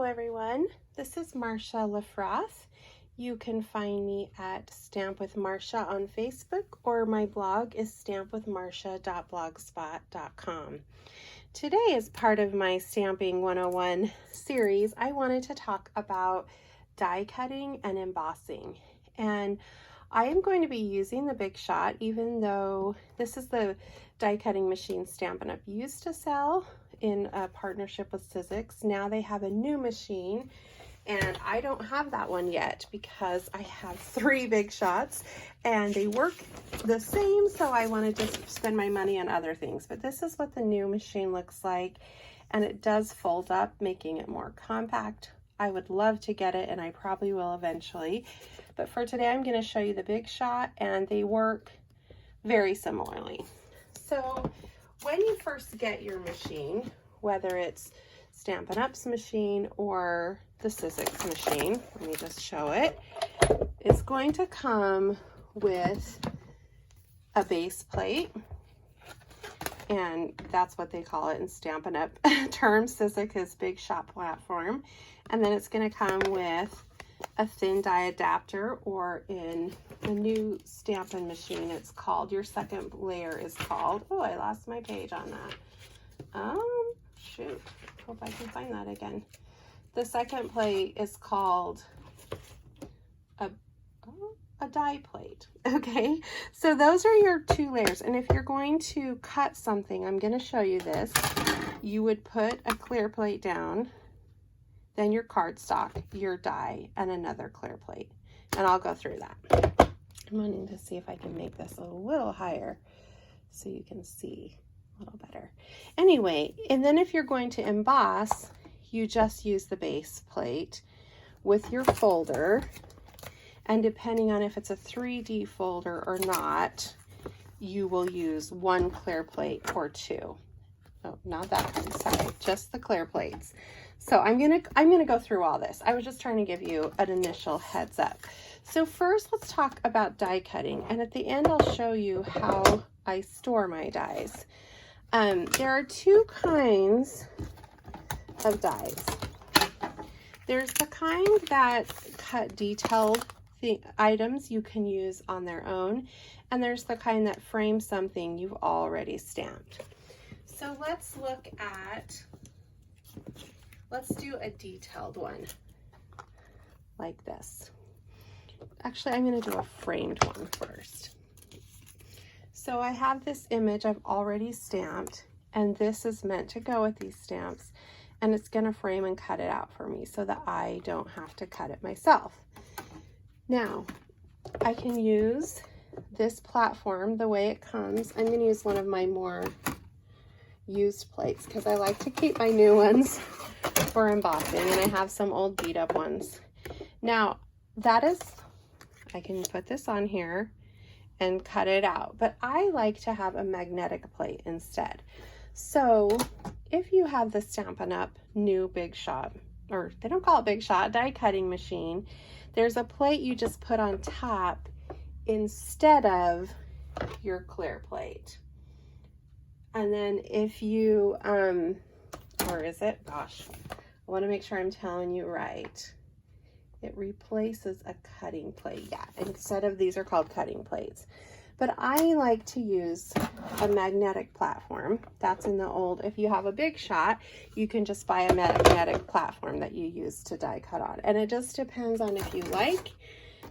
everyone, this is Marcia Lafroth. You can find me at Stamp with Marcia on Facebook, or my blog is stampwithmarcia.blogspot.com. Today, as part of my Stamping 101 series, I wanted to talk about die cutting and embossing. And I am going to be using the Big Shot, even though this is the die cutting machine Stampin' Up! Used to sell in a partnership with Sizzix. Now they have a new machine, and I don't have that one yet because I have 3 Big Shots and they work the same, so I want to just spend my money on other things. But this is what the new machine looks like, and it does fold up, making it more compact. I would love to get it, and I probably will eventually. But for today, I'm going to show you the Big Shot, and they work very similarly. So when you first get your machine, whether it's Stampin' Up's machine or the Sizzix machine, let me just show it, it's going to come with a base plate, and that's what they call it in Stampin' Up terms. Sizzix is Big Shot platform. And then it's going to come with a thin die adapter, or in the new Stampin' machine, it's called, your second layer is called, oh, I lost my page on that. Shoot, hope I can find that again. The second plate is called a die plate. Okay, so those are your 2 layers. And if you're going to cut something, I'm going to show you this. You would put a clear plate down, then your cardstock, your die, and another clear plate. And I'll go through that. I'm wanting to see if I can make this a little higher so you can see a little better. Anyway, and then if you're going to emboss, you just use the base plate with your folder. And depending on if it's a 3D folder or not, you will use 1 clear plate or 2. Oh, not that kind, sorry, just the clear plates. So I'm gonna go through all this. I was just trying to give you an initial heads up. So first, let's talk about die cutting, and at the end I'll show you how I store my dies. There are 2 kinds of dies. There's the kind that cut detailed items you can use on their own, and there's the kind that frame something you've already stamped. So let's do a detailed one like this. Actually, I'm going to do a framed one first. So I have this image I've already stamped, and this is meant to go with these stamps, and it's going to frame and cut it out for me so that I don't have to cut it myself. Now, I can use this platform the way it comes. I'm going to use one of my more used plates because I like to keep my new ones for embossing, and I have some old beat up ones. Now, I can put this on here and cut it out, but I like to have a magnetic plate instead. So if you have the Stampin' Up! New Big Shot, or they don't call it Big Shot, die cutting machine, there's a plate you just put on top instead of your clear plate. And then if you, or is it? Gosh, I want to make sure I'm telling you right. It replaces a cutting plate. Yeah, instead of, these are called cutting plates. But I like to use a magnetic platform. That's in the old, if you have a Big Shot, you can just buy a magnetic platform that you use to die cut on. And it just depends on if you like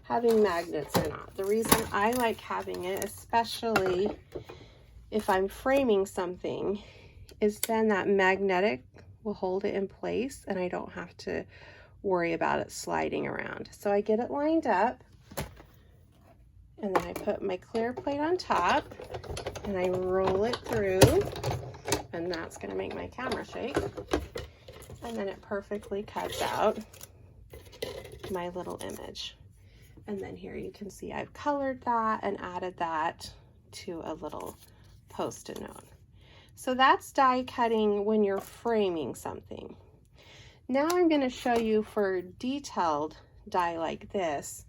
having magnets or not. The reason I like having it, especially if I'm framing something, is then that magnetic will hold it in place and I don't have to worry about it sliding around. So I get it lined up, and then I put my clear plate on top and I roll it through, and that's going to make my camera shake. And then it perfectly cuts out my little image. And then here you can see I've colored that and added that to a little Post-it note. So that's die cutting when you're framing something. Now I'm going to show you for detailed die like this,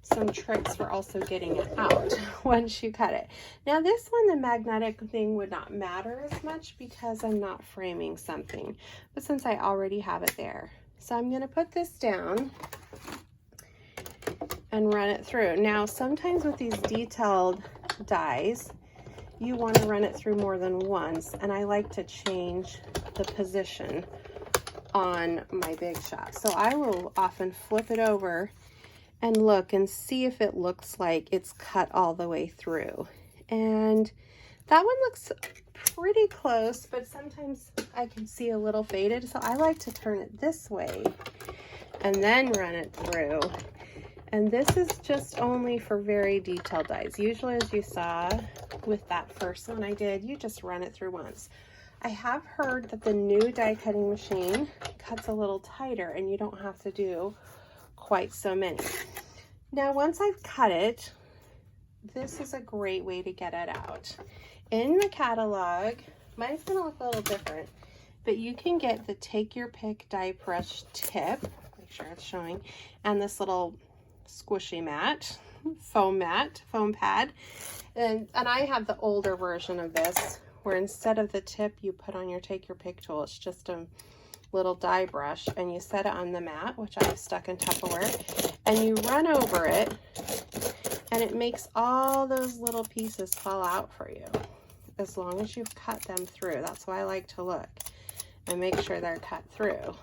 some tricks for also getting it out once you cut it. Now this one, the magnetic thing would not matter as much because I'm not framing something, but since I already have it there. So I'm going to put this down and run it through. Now, sometimes with these detailed dies, you want to run it through more than once, and I like to change the position on my Big Shot. So I will often flip it over and look and see if it looks like it's cut all the way through. And that one looks pretty close, but sometimes I can see a little faded. So I like to turn it this way and then run it through. And this is just only for very detailed dies. Usually, as you saw with that first one I did, you just run it through once. I have heard that the new die cutting machine cuts a little tighter and you don't have to do quite so many. Now, once I've cut it, this is a great way to get it out. In the catalog, mine's gonna look a little different, but you can get the Take Your Pick die brush tip, make sure it's showing, and this little squishy foam pad. And I have the older version of this, where instead of the tip you put on your Take Your Pick tool, it's just a little die brush, and you set it on the mat, which I've stuck in Tupperware, and you run over it, and it makes all those little pieces fall out for you, as long as you've cut them through. That's why I like to look and make sure they're cut through.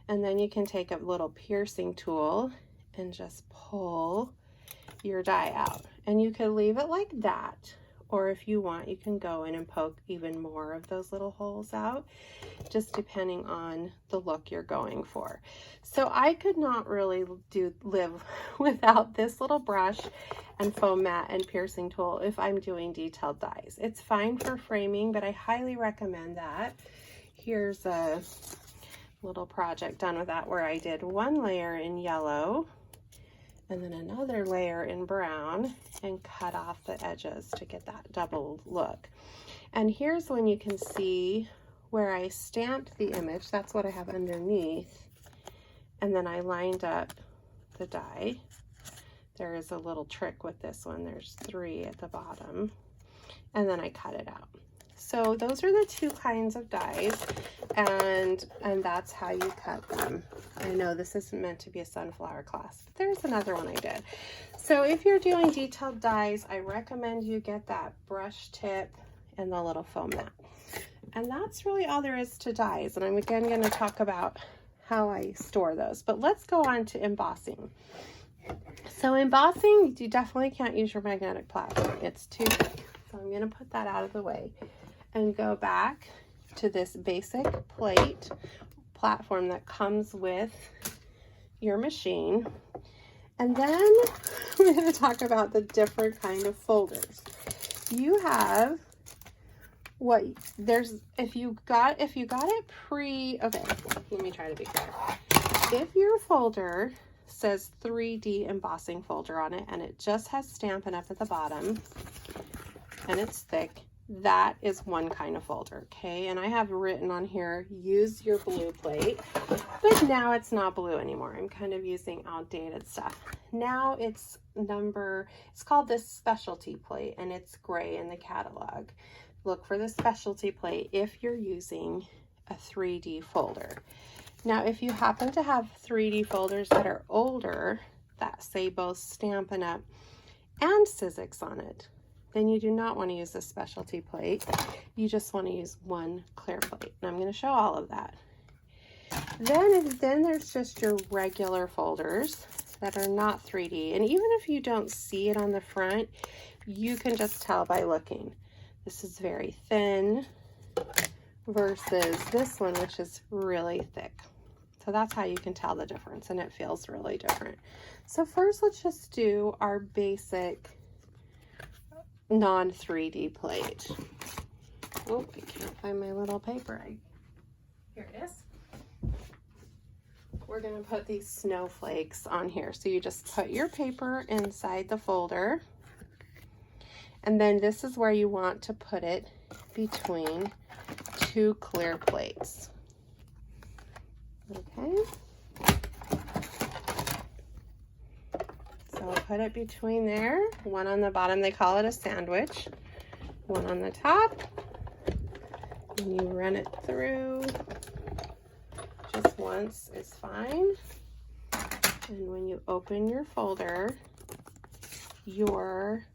And then you can take a little piercing tool and just pull your die out. And you could leave it like that, or if you want, you can go in and poke even more of those little holes out, just depending on the look you're going for. So I could not really live without this little brush and foam mat and piercing tool if I'm doing detailed dies. It's fine for framing, but I highly recommend that. Here's a little project done with that where I did one layer in yellow and then another layer in brown and cut off the edges to get that double look. And here's when you can see where I stamped the image. That's what I have underneath. And then I lined up the die. There is a little trick with this one. There's 3 at the bottom. And then I cut it out. So those are the 2 kinds of dies, and that's how you cut them. I know this isn't meant to be a sunflower class, but there's another one I did. So if you're doing detailed dies, I recommend you get that brush tip and the little foam mat. And that's really all there is to dies. And I'm again going to talk about how I store those. But let's go on to embossing. So embossing, you definitely can't use your magnetic platform. It's too thick. So I'm going to put that out of the way and go back to this basic platform that comes with your machine. And then we're going to talk about the different kind of folders. You have if you got it okay, let me try to be clear. If your folder says 3D embossing folder on it and it just has Stampin' Up! At the bottom and it's thick, that is one kind of folder, okay? And I have written on here, use your blue plate, but now it's not blue anymore. I'm kind of using outdated stuff. Now it's called this specialty plate, and it's gray in the catalog. Look for the specialty plate if you're using a 3D folder. Now, if you happen to have 3D folders that are older, that say both Stampin' Up! And Sizzix on it, then you do not want to use a specialty plate. You just want to use one clear plate. And I'm going to show all of that. Then there's just your regular folders that are not 3D. And even if you don't see it on the front, you can just tell by looking. This is very thin versus this one, which is really thick. So that's how you can tell the difference, and it feels really different. So first, let's just do our basic non-3D plate. Oh, I can't find my little paper. Here it is. We're going to put these snowflakes on here. So you just put your paper inside the folder, and then this is where you want to put it between 2 clear plates. Okay. So put it between there, one on the bottom, they call it a sandwich, one on the top, and you run it through just one once is fine. And when you open your folder, your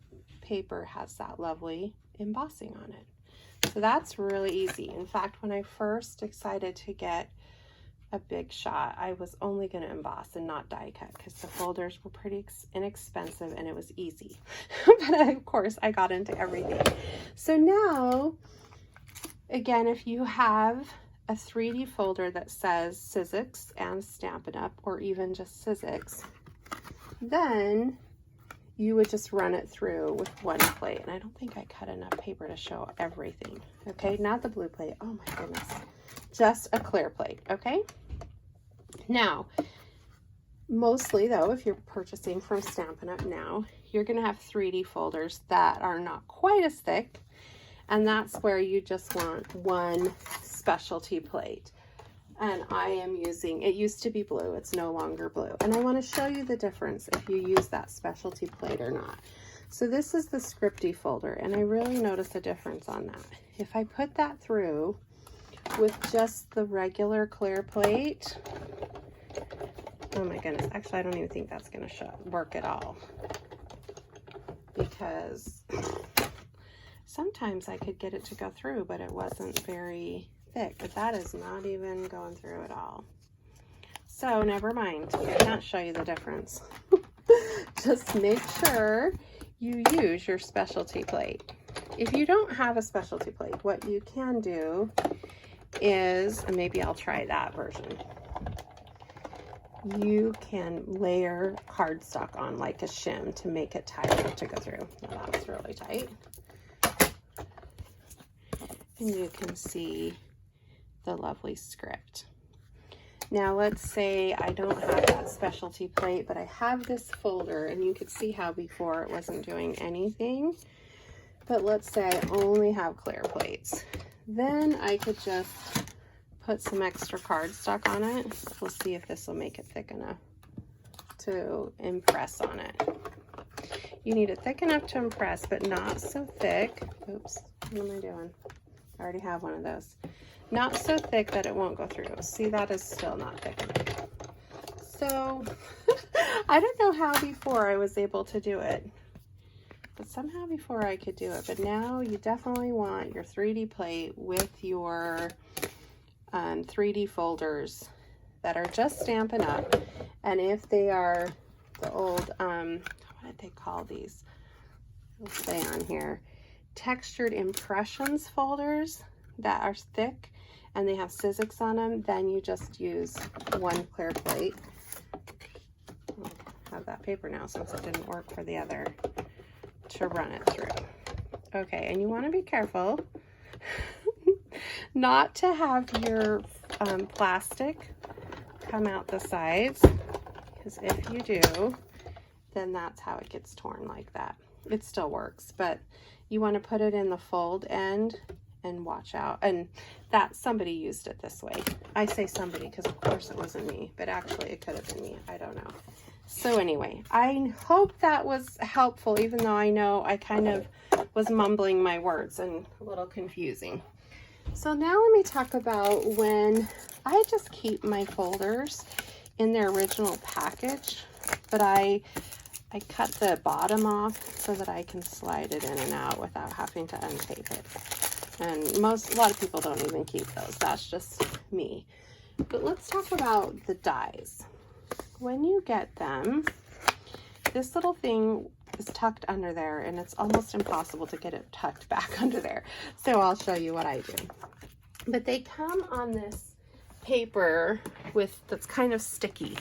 paper has that lovely embossing on it. So that's really easy. In fact, when I first decided to get a big shot, I was only going to emboss and not die cut because the folders were pretty inexpensive and it was easy. But of course I got into everything. So now, again, if you have a 3D folder that says Sizzix and Stampin' Up, or even just Sizzix, then you would just run it through with one plate. And I don't think I cut enough paper to show everything. Okay, not the blue plate. Oh my goodness. Just a clear plate, okay? Now, mostly though, if you're purchasing from Stampin' Up! Now, you're gonna have 3D folders that are not quite as thick, and that's where you just want one specialty plate. And I am using, it used to be blue, it's no longer blue. And I wanna show you the difference if you use that specialty plate or not. So this is the Scripty folder, and I really notice a difference on that. If I put that through with just the regular clear plate, oh my goodness, actually I don't even think that's gonna work at all, because sometimes I could get it to go through, but it wasn't very thick. But that is not even going through at all. So never mind, I can't show you the difference. Just make sure you use your specialty plate. If you don't have a specialty plate, what you can do is, and maybe I'll try that version, you can layer cardstock on like a shim to make it tighter to go through. Now that was really tight. And you can see the lovely script. Now let's say I don't have that specialty plate, but I have this folder, and you could see how before it wasn't doing anything. But let's say I only have clear plates. Then I could just put some extra cardstock on it. We'll see if this will make it thick enough to impress on it. You need it thick enough to impress, but not so thick. Oops, what am I doing? I already have one of those. Not so thick that it won't go through. See, that is still not thick enough. So I don't know how before I was able to do it, but somehow before I could do it. But now you definitely want your 3D plate with your 3D folders that are just Stampin' Up. And if they are the old, what did they call these? It'll say on here, textured impressions folders that are thick and they have Sizzix on them, then you just use one clear plate. I'll have that paper now since it didn't work for the other to run it through. Okay, and you want to be careful not to have your plastic come out the sides, because if you do, then that's how it gets torn like that. It still works, but you want to put it in the fold end and watch out. And that somebody used it this way. I say somebody because of course it wasn't me, but actually it could have been me. I don't know. So anyway, I hope that was helpful, even though I know I kind of was mumbling my words and a little confusing. So now let me talk about when I just keep my folders in their original package, but I cut the bottom off so that I can slide it in and out without having to untape it. And a lot of people don't even keep those. That's just me. But let's talk about the dies. When you get them, this little thing is tucked under there, and it's almost impossible to get it tucked back under there. So I'll show you what I do. But they come on this paper that's kind of sticky,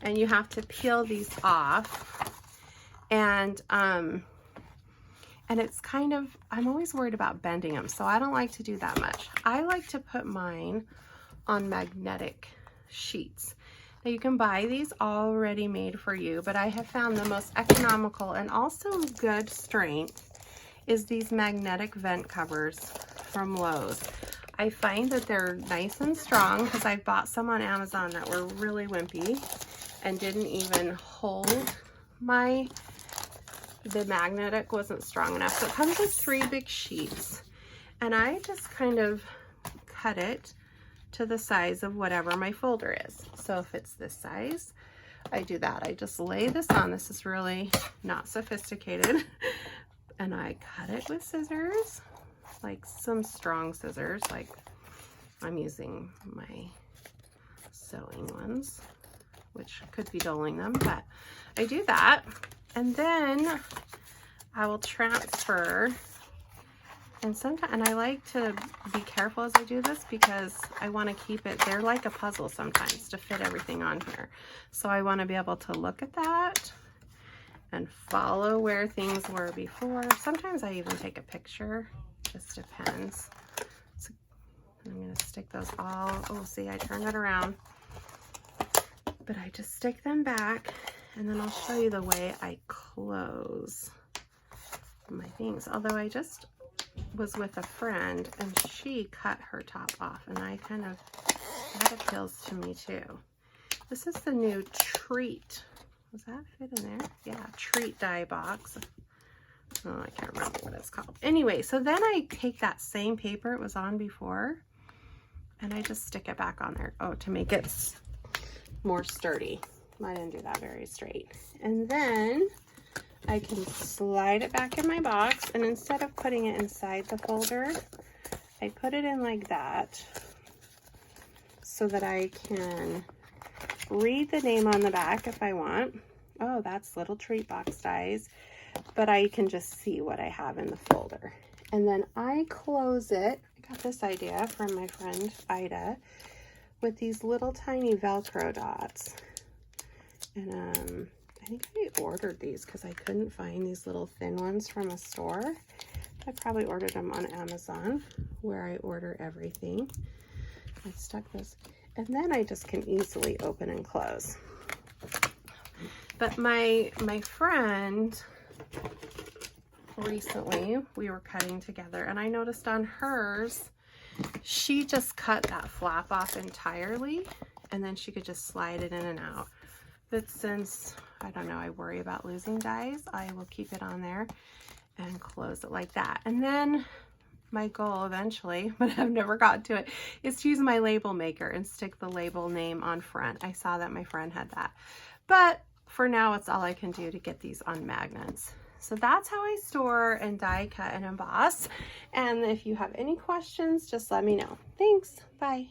and you have to peel these off. And it's kind of, I'm always worried about bending them, so I don't like to do that much. I like to put mine on magnetic sheets. Now you can buy these already made for you, but I have found the most economical and also good strength is these magnetic vent covers from Lowe's. I find that they're nice and strong because I bought some on Amazon that were really wimpy and didn't even hold the magnetic wasn't strong enough. So it comes with 3 big sheets, and I just kind of cut it to the size of whatever my folder is. So if it's this size, I do that. I just lay this on. This is really not sophisticated. And I cut it with scissors, like some strong scissors, like I'm using my sewing ones, which could be dulling them, but I do that. And then I will transfer, and I like to be careful as I do this because I want to keep it, they're like a puzzle sometimes to fit everything on here. So I want to be able to look at that and follow where things were before. Sometimes I even take a picture, just depends. So I'm going to stick those all, oh, see, I turned it around. But I just stick them back, and then I'll show you the way I close my things. Although I just was with a friend and she cut her top off, and that appeals to me too. This is the new Treat. Does that fit in there? Yeah, Treat die box. Oh, I can't remember what it's called. Anyway, so then I take that same paper it was on before, and I just stick it back on there. Oh, to make it more sturdy. I didn't do that very straight. And then I can slide it back in my box, and instead of putting it inside the folder, I put it in like that so that I can read the name on the back if I want. Oh, that's little treat box dies, but I can just see what I have in the folder. And then I close it. I got this idea from my friend Ida with these little tiny Velcro dots. And I think I ordered these because I couldn't find these little thin ones from a store. I probably ordered them on Amazon, where I order everything. I stuck those, and then I just can easily open and close. But my friend, recently we were cutting together, and I noticed on hers, she just cut that flap off entirely, and then she could just slide it in and out. But since, I don't know, I worry about losing dies, I will keep it on there and close it like that. And then my goal eventually, but I've never got to it, is to use my label maker and stick the label name on front. I saw that my friend had that. But for now, it's all I can do to get these on magnets. So that's how I store and die cut and emboss. And if you have any questions, just let me know. Thanks. Bye.